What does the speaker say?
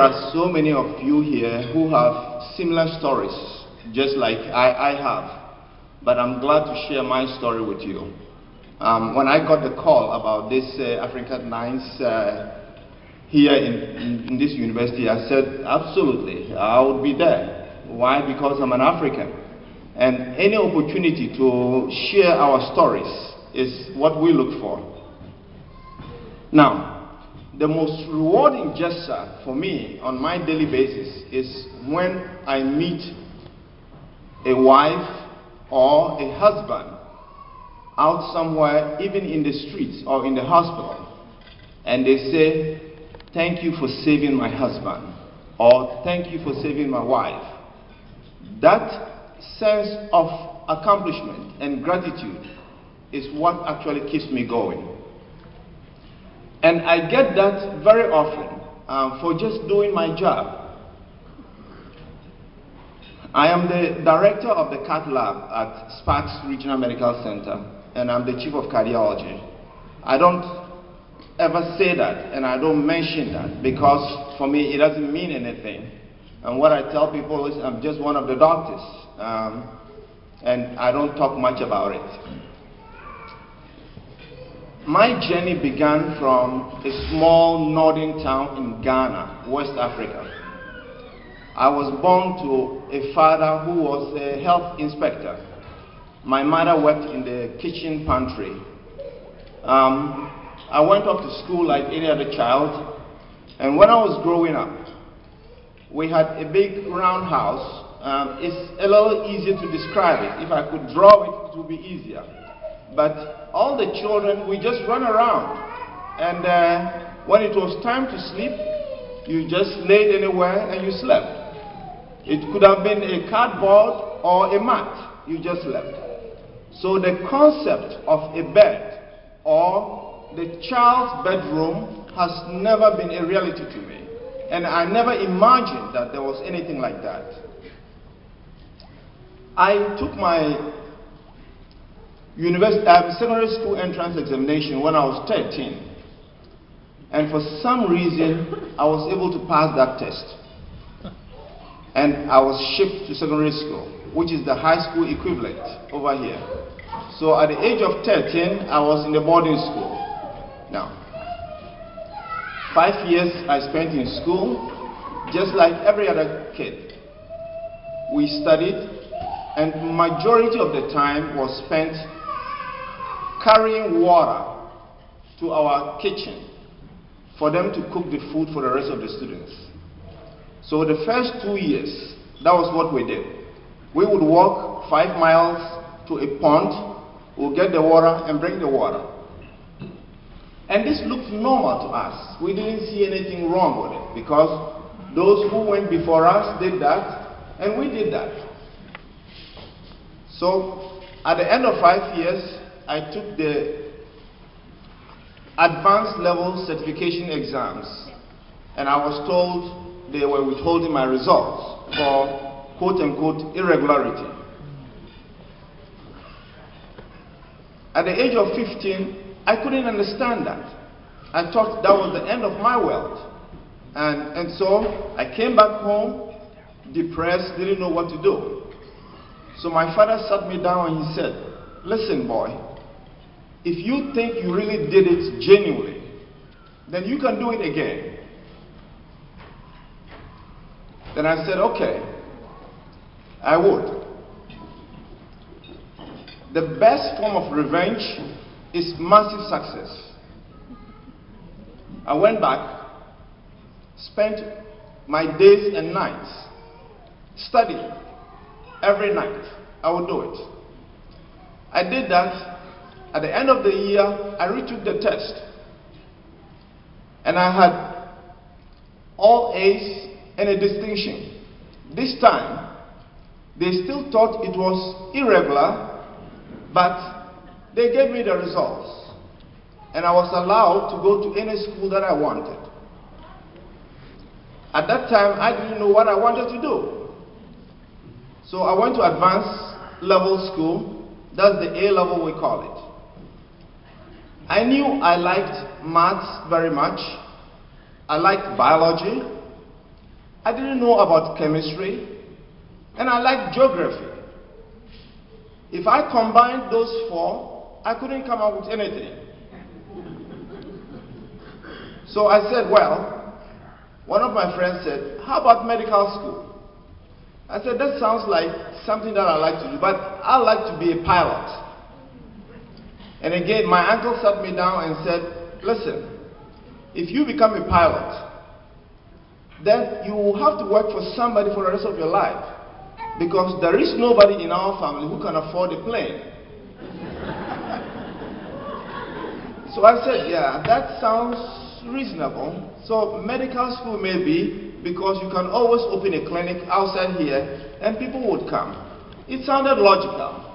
are so many of you here who have similar stories, just like I have. But I'm glad to share my story with you. When I got the call about this African Nights here in this university, I said, absolutely, I would be there. Why? Because I'm an African. And any opportunity to share our stories is what we look for. Now, the most rewarding gesture for me on my daily basis is when I meet a wife or a husband out somewhere, even in the streets or in the hospital, and they say, thank you for saving my husband, or thank you for saving my wife. That sense of accomplishment and gratitude is what actually keeps me going. And I get that very often for just doing my job. I am the director of the cath lab at Sparks Regional Medical Center, and I'm the chief of cardiology. I don't ever say that, and I don't mention that, because for me it doesn't mean anything. And what I tell people is I'm just one of the doctors, and I don't talk much about it. My journey began from a small northern town in Ghana, West Africa. I was born to a father who was a health inspector. My mother worked in the kitchen pantry. I went off to school like any other child, and when I was growing up, we had a big round house. It's a little easier to describe it. If I could draw it, it would be easier. But all the children, we just run around. And when it was time to sleep, you just laid anywhere and you slept. It could have been a cardboard or a mat. You just slept. So the concept of a bed or the child's bedroom has never been a reality to me. And I never imagined that there was anything like that. I took my secondary school entrance examination when I was 13. And for some reason, I was able to pass that test. And I was shipped to secondary school, which is the high school equivalent over here. So at the age of 13, I was in the boarding school. Now, 5 years I spent in school, just like every other kid. We studied, and majority of the time was spent carrying water to our kitchen for them to cook the food for the rest of the students. So the first 2 years, that was what we did. We would walk 5 miles to a pond, we'll get the water and bring the water. And this looked normal to us. We didn't see anything wrong with it, because those who went before us did that, and we did that. So at the end of 5 years, I took the advanced level certification exams, and I was told they were withholding my results for quote-unquote irregularity. At the age of 15, I couldn't understand that. I thought that was the end of my world. And so I came back home, depressed, didn't know what to do. So my father sat me down and he said, listen boy, if you think you really did it genuinely, then you can do it again. Then I said, okay, I would. The best form of revenge is massive success. I went back, spent my days and nights studying. Every night I would do it. I did that. At the end of the year, I retook the test. And I had all A's and a distinction. This time, they still thought it was irregular, but they gave me the results. And I was allowed to go to any school that I wanted. At that time, I didn't know what I wanted to do. So I went to advanced level school. That's the A level we call it. I knew I liked maths very much. I liked biology. I didn't know about chemistry, and I liked geography. If I combined those four, I couldn't come up with anything. So I said, well, one of my friends said, how about medical school? I said, that sounds like something that I like to do, but I like to be a pilot. And again, my uncle sat me down and said, listen, if you become a pilot, then you will have to work for somebody for the rest of your life, because there is nobody in our family who can afford a plane. So I said, yeah, that sounds reasonable. So medical school may be, because you can always open a clinic outside here and people would come. It sounded logical.